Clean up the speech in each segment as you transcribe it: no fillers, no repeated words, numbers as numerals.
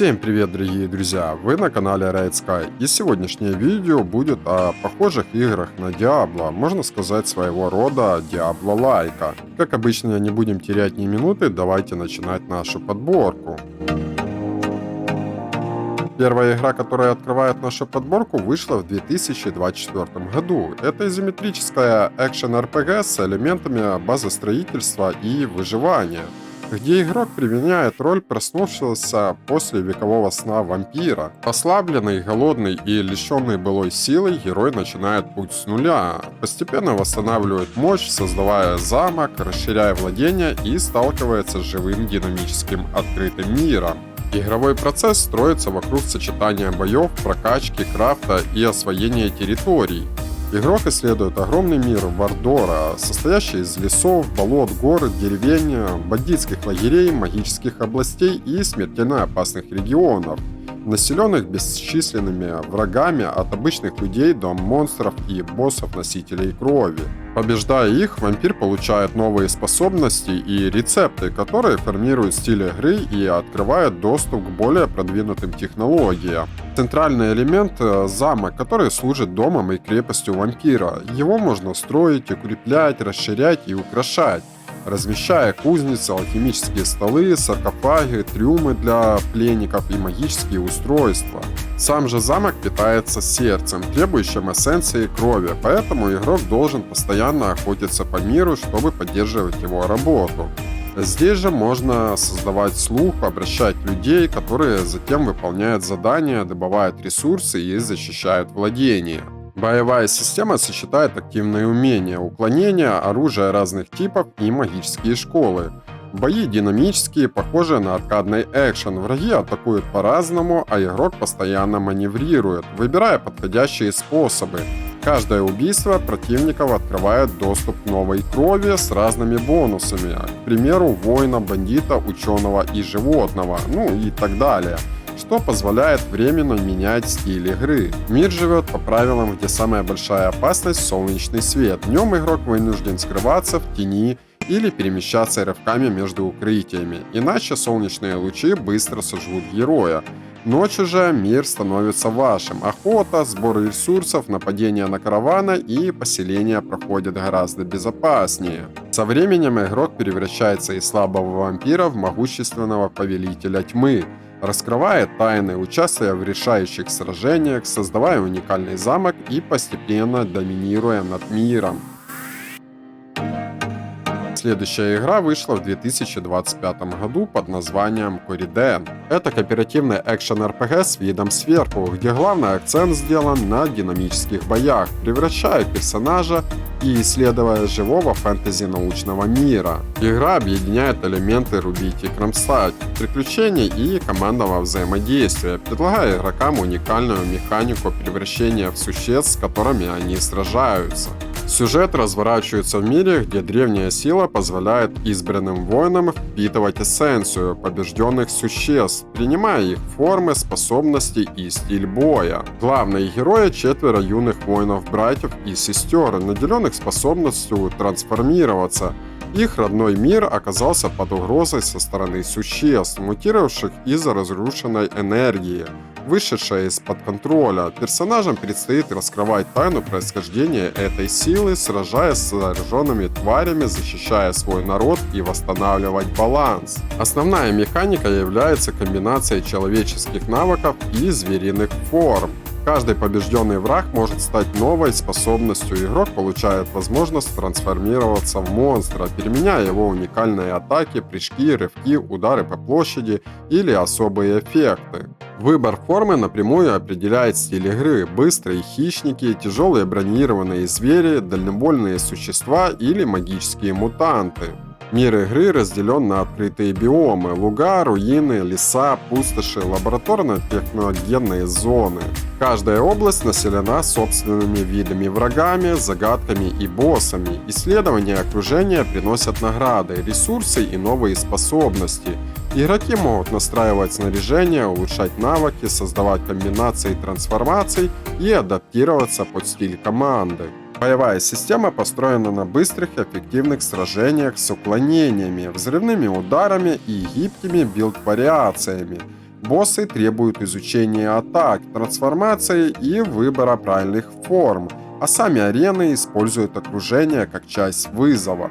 Всем привет, дорогие друзья! Вы на канале Raid Sky, и сегодняшнее видео будет о похожих играх на Diablo, можно сказать, своего рода Diablo-лайка. Как обычно, не будем терять ни минуты, давайте начинать нашу подборку. Первая игра, которая открывает нашу подборку, вышла в 2024 году. Это изометрическая экшен-РПГ с элементами базостроительства и выживания, где игрок применяет роль проснувшегося после векового сна вампира. Ослабленный, голодный и лишенный былой силы, герой начинает путь с нуля, постепенно восстанавливает мощь, создавая замок, расширяя владения и сталкивается с живым динамическим открытым миром. Игровой процесс строится вокруг сочетания боев, прокачки, крафта и освоения территорий. Игрок исследует огромный мир Вардора, состоящий из лесов, болот, гор, деревень, бандитских лагерей, магических областей и смертельно опасных регионов, населенных бесчисленными врагами от обычных людей до монстров и боссов-носителей крови. Побеждая их, вампир получает новые способности и рецепты, которые формируют стиль игры и открывают доступ к более продвинутым технологиям. Центральный элемент – замок, который служит домом и крепостью вампира. Его можно строить, укреплять, расширять и украшать, размещая кузницы, алхимические столы, саркофаги, трюмы для пленников и магические устройства. Сам же замок питается сердцем, требующим эссенции крови, поэтому игрок должен постоянно охотиться по миру, чтобы поддерживать его работу. Здесь же можно создавать слух, обращать людей, которые затем выполняют задания, добывают ресурсы и защищают владения. Боевая система сочетает активные умения, уклонения, оружие разных типов и магические школы. Бои динамические, похожие на аркадный экшен. Враги атакуют по-разному, а игрок постоянно маневрирует, выбирая подходящие способы. Каждое убийство противников открывает доступ к новой крови с разными бонусами, к примеру, воина, бандита, ученого и животного, и так далее, что позволяет временно менять стиль игры. Мир живет по правилам, где самая большая опасность – солнечный свет. Днем игрок вынужден скрываться в тени или перемещаться рывками между укрытиями, иначе солнечные лучи быстро сожгут героя. Ночью же мир становится вашим. Охота, сбор ресурсов, нападения на караваны и поселения проходят гораздо безопаснее. Со временем игрок превращается из слабого вампира в могущественного повелителя тьмы, раскрывает тайны, участвуя в решающих сражениях, создавая уникальный замок и постепенно доминируя над миром. Следующая игра вышла в 2025 году под названием Кориден. Это кооперативный экшен-РПГ с видом сверху, где главный акцент сделан на динамических боях, превращая персонажа и исследуя живого фэнтези научного мира. Игра объединяет элементы рубить и кромсать, приключений и командного взаимодействия, предлагая игрокам уникальную механику превращения в существ, с которыми они сражаются. Сюжет разворачивается в мире, где древняя сила позволяет избранным воинам впитывать эссенцию побежденных существ, принимая их формы, способности и стиль боя. Главные герои – 4 юных воинов-братьев и сестер, наделенных способностью трансформироваться. Их родной мир оказался под угрозой со стороны существ, мутировавших из-за разрушенной энергии, вышедшая из-под контроля. Персонажам предстоит раскрывать тайну происхождения этой силы, сражаясь с зараженными тварями, защищая свой народ и восстанавливать баланс. Основная механика является комбинацией человеческих навыков и звериных форм. Каждый побежденный враг может стать новой способностью. Игрок получает возможность трансформироваться в монстра, переменяя его уникальные атаки, прыжки, рывки, удары по площади или особые эффекты. Выбор формы напрямую определяет стиль игры: быстрые хищники, тяжелые бронированные звери, дальнобойные существа или магические мутанты. Мир игры разделен на открытые биомы: луга, руины, леса, пустоши, лабораторно-техногенные зоны. Каждая область населена собственными видами врагами, загадками и боссами. Исследования окружения приносят награды, ресурсы и новые способности. Игроки могут настраивать снаряжение, улучшать навыки, создавать комбинации трансформаций и адаптироваться под стиль команды. Боевая система построена на быстрых и эффективных сражениях с уклонениями, взрывными ударами и гибкими билд-вариациями. Боссы требуют изучения атак, трансформации и выбора правильных форм, а сами арены используют окружение как часть вызова.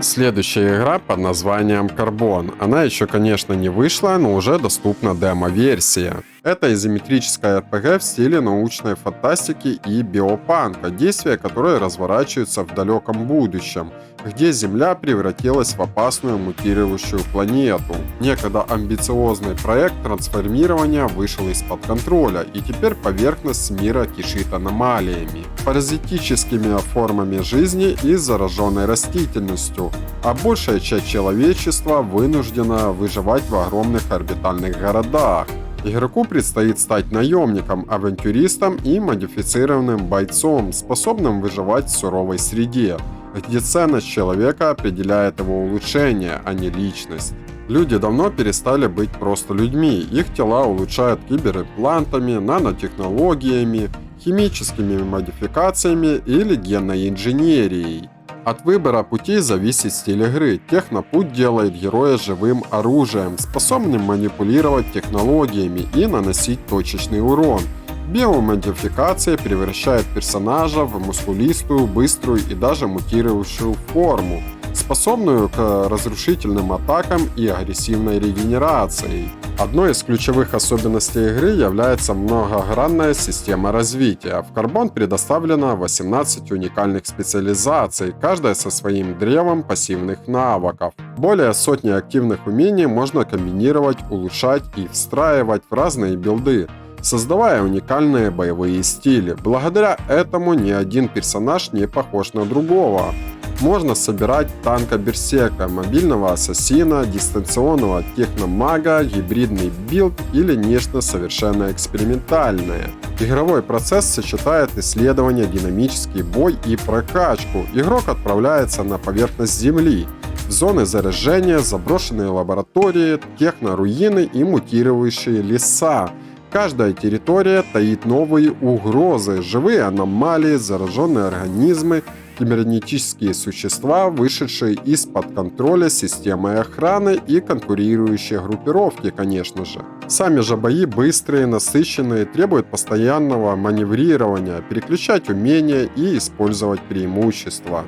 Следующая игра под названием Carbon. Она еще, конечно, не вышла, но уже доступна демо-версия. Это изометрическая RPG в стиле научной фантастики и биопанка, действия которой разворачиваются в далеком будущем, где Земля превратилась в опасную мутирующую планету. Некогда амбициозный проект трансформирования вышел из-под контроля, и теперь поверхность мира кишит аномалиями, паразитическими формами жизни и зараженной растительностью, а большая часть человечества вынуждена выживать в огромных орбитальных городах. Игроку предстоит стать наемником, авантюристом и модифицированным бойцом, способным выживать в суровой среде, где ценность человека определяет его улучшение, а не личность. Люди давно перестали быть просто людьми, их тела улучшают киберимплантами, нанотехнологиями, химическими модификациями или генной инженерией. От выбора путей зависит стиль игры. Технопуть делает героя живым оружием, способным манипулировать технологиями и наносить точечный урон. Биомодификация превращает персонажа в мускулистую, быструю и даже мутирующую форму, способную к разрушительным атакам и агрессивной регенерации. Одной из ключевых особенностей игры является многогранная система развития. В Carbon предоставлено 18 уникальных специализаций, каждая со своим древом пассивных навыков. Более сотни активных умений можно комбинировать, улучшать и встраивать в разные билды, создавая уникальные боевые стили. Благодаря этому ни один персонаж не похож на другого. Можно собирать танка-берсерка, мобильного ассасина, дистанционного техномага, гибридный билд или нечто совершенно экспериментальное. Игровой процесс сочетает исследование, динамический бой и прокачку. Игрок отправляется на поверхность Земли, в зоны заряжения, заброшенные лаборатории, техноруины и мутирующие леса. Каждая территория таит новые угрозы, живые аномалии, зараженные организмы, кибернетические существа, вышедшие из-под контроля системы охраны и конкурирующие группировки, конечно же. Сами же бои быстрые, насыщенные, требуют постоянного маневрирования, переключать умения и использовать преимущества.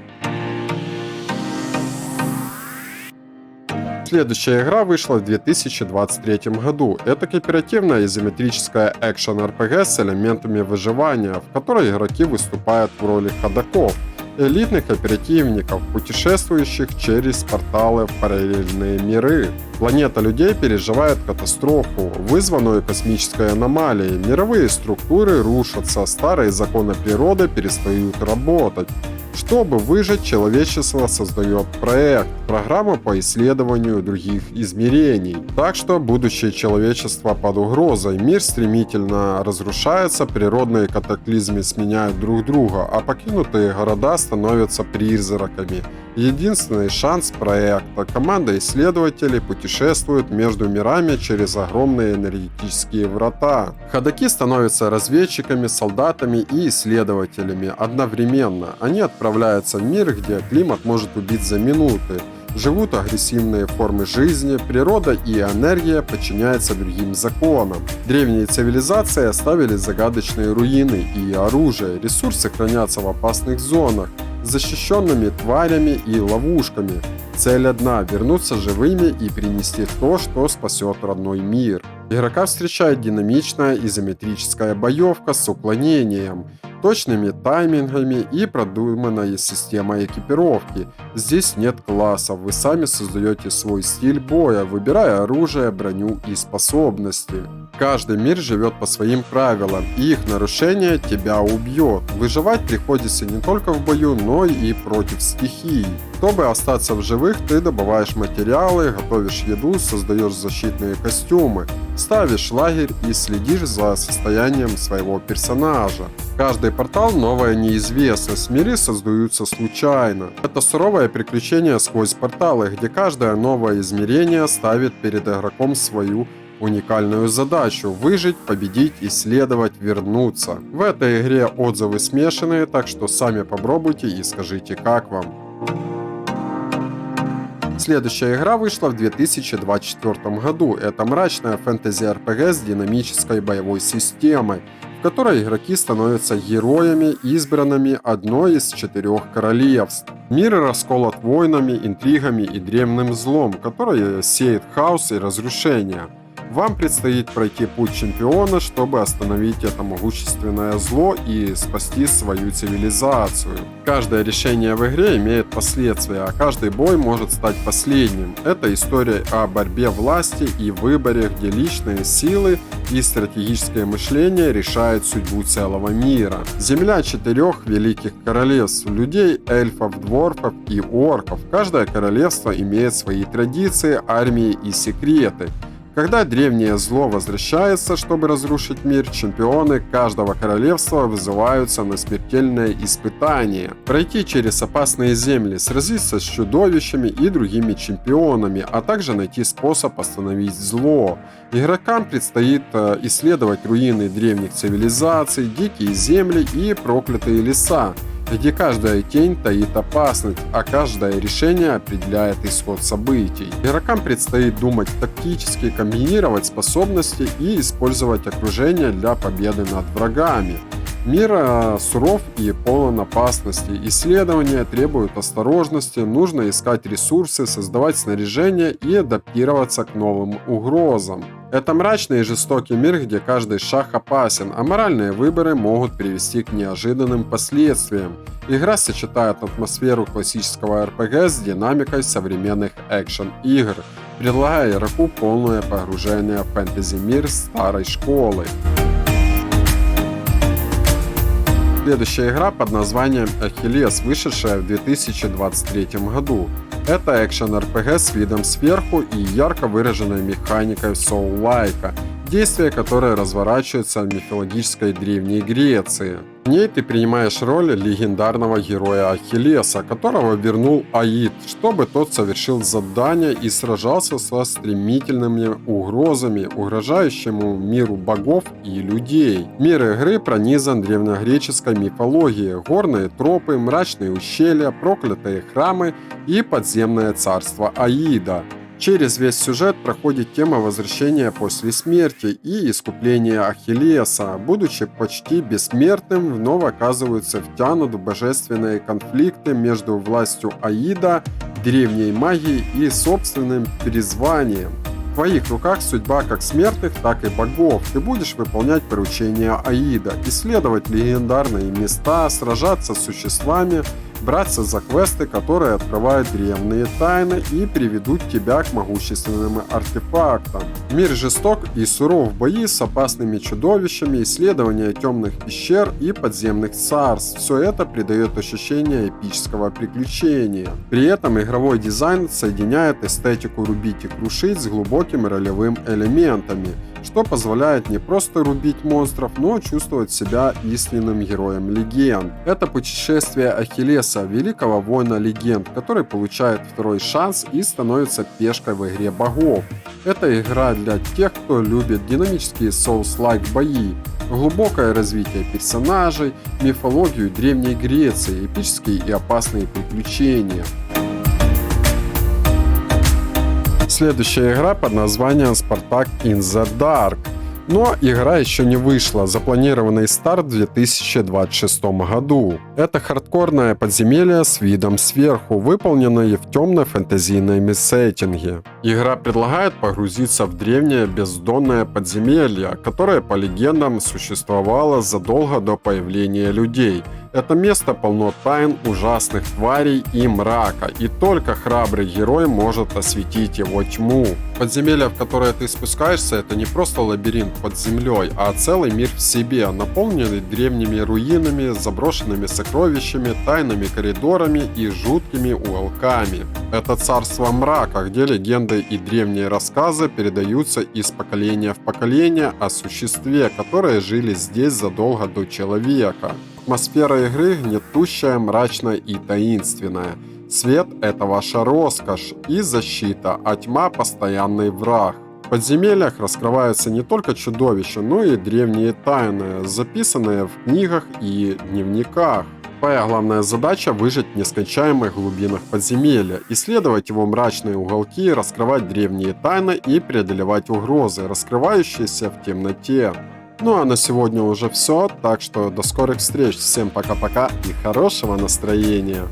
Следующая игра вышла в 2023 году. Это кооперативная изометрическая экшен-РПГ с элементами выживания, в которой игроки выступают в роли ходоков, элитных оперативников, путешествующих через порталы в параллельные миры. Планета людей переживает катастрофу, вызванную космической аномалией. Мировые структуры рушатся, старые законы природы перестают работать. Чтобы выжить, человечество создает проект, программу по исследованию других измерений. Так что будущее человечества под угрозой, мир стремительно разрушается, природные катаклизмы сменяют друг друга, а покинутые города становятся призраками. Единственный шанс проекта. Команда исследователей путешествует между мирами через огромные энергетические врата. Ходоки становятся разведчиками, солдатами и исследователями одновременно. Они отправляются в мир, где климат может убить за минуты. Живут агрессивные формы жизни, природа и энергия подчиняются другим законам. Древние цивилизации оставили загадочные руины и оружие. Ресурсы хранятся в опасных зонах, защищенными тварями и ловушками. Цель одна – вернуться живыми и принести то, что спасет родной мир. Игрока встречает динамичная изометрическая боевка с уклонением, точными таймингами и продуманной системой экипировки. Здесь нет классов, вы сами создаете свой стиль боя, выбирая оружие, броню и способности. Каждый мир живет по своим правилам, и их нарушение тебя убьет. Выживать приходится не только в бою, но и против стихий. Чтобы остаться в живых, ты добываешь материалы, готовишь еду, создаешь защитные костюмы, ставишь лагерь и следишь за состоянием своего персонажа. Каждый портал – новая неизвестность, миры создаются случайно. Это суровое приключение сквозь порталы, где каждое новое измерение ставит перед игроком свою уникальную задачу – выжить, победить, исследовать, вернуться. В этой игре отзывы смешанные, так что сами попробуйте и скажите, как вам. Следующая игра вышла в 2024 году. Это мрачная фэнтези-РПГ с динамической боевой системой, в которой игроки становятся героями, избранными одной из 4 королевств. Мир расколот войнами, интригами и древним злом, который сеет хаос и разрушение. Вам предстоит пройти путь чемпиона, чтобы остановить это могущественное зло и спасти свою цивилизацию. Каждое решение в игре имеет последствия, а каждый бой может стать последним. Это история о борьбе власти и выборе, где личные силы и стратегическое мышление решают судьбу целого мира. Земля 4 великих королевств – людей, эльфов, дворфов и орков. Каждое королевство имеет свои традиции, армии и секреты. Когда древнее зло возвращается, чтобы разрушить мир, чемпионы каждого королевства вызываются на смертельное испытание. Пройти через опасные земли, сразиться с чудовищами и другими чемпионами, а также найти способ остановить зло. Игрокам предстоит исследовать руины древних цивилизаций, дикие земли и проклятые леса, где каждая тень таит опасность, а каждое решение определяет исход событий. Игрокам предстоит думать тактически, комбинировать способности и использовать окружение для победы над врагами. Мир суров и полон опасностей. Исследования требуют осторожности, нужно искать ресурсы, создавать снаряжение и адаптироваться к новым угрозам. Это мрачный и жестокий мир, где каждый шаг опасен, а моральные выборы могут привести к неожиданным последствиям. Игра сочетает атмосферу классического RPG с динамикой современных экшен-игр, предлагая игроку полное погружение в фэнтези-мир старой школы. Следующая игра под названием Achilles, вышедшая в 2023 году. Это экшен-РПГ с видом сверху и ярко выраженной механикой Soul-like, действие которое разворачивается в мифологической Древней Греции. В ней ты принимаешь роль легендарного героя Ахиллеса, которого вернул Аид, чтобы тот совершил задание и сражался со стремительными угрозами, угрожающими миру богов и людей. Мир игры пронизан древнегреческой мифологией, горные тропы, мрачные ущелья, проклятые храмы и подземное царство Аида. Через весь сюжет проходит тема возвращения после смерти и искупления Ахиллеса. Будучи почти бессмертным, вновь оказываются втянут в божественные конфликты между властью Аида, древней магией и собственным призванием. В твоих руках судьба как смертных, так и богов. Ты будешь выполнять поручения Аида, исследовать легендарные места, сражаться с существами, браться за квесты, которые открывают древние тайны и приведут тебя к могущественным артефактам. Мир жесток и суров, бои с опасными чудовищами, исследования темных пещер и подземных царств. Все это придает ощущение эпического приключения. При этом игровой дизайн соединяет эстетику рубить и крушить с глубокими ролевыми элементами, что позволяет не просто рубить монстров, но чувствовать себя истинным героем легенд. Это путешествие Ахиллеса, великого воина легенд, который получает второй шанс и становится пешкой в игре богов. Это игра для тех, кто любит динамические Souls-like бои, глубокое развитие персонажей, мифологию Древней Греции, эпические и опасные приключения. Следующая игра под названием Spartak in the Dark. Но игра еще не вышла, запланированный старт в 2026 году. Это хардкорное подземелье с видом сверху, выполненное в темной фэнтезийном сеттинге. Игра предлагает погрузиться в древнее бездонное подземелье, которое по легендам существовало задолго до появления людей. Это место полно тайн, ужасных тварей и мрака, и только храбрый герой может осветить его тьму. Подземелье, в которое ты спускаешься, это не просто лабиринт под землей, а целый мир в себе, наполненный древними руинами, заброшенными сокровищами, тайными коридорами и жуткими уголками. Это царство мрака, где легенды и древние рассказы передаются из поколения в поколение о существе, которые жили здесь задолго до человека. Атмосфера игры гнетущая, мрачная и таинственная. Свет – это ваша роскошь и защита, а тьма – постоянный враг. В подземельях раскрываются не только чудовища, но и древние тайны, записанные в книгах и дневниках. Твоя главная задача — выжить в нескончаемых глубинах подземелья, исследовать его мрачные уголки, раскрывать древние тайны и преодолевать угрозы, раскрывающиеся в темноте. Ну а на сегодня уже все, так что до скорых встреч, всем пока-пока и хорошего настроения!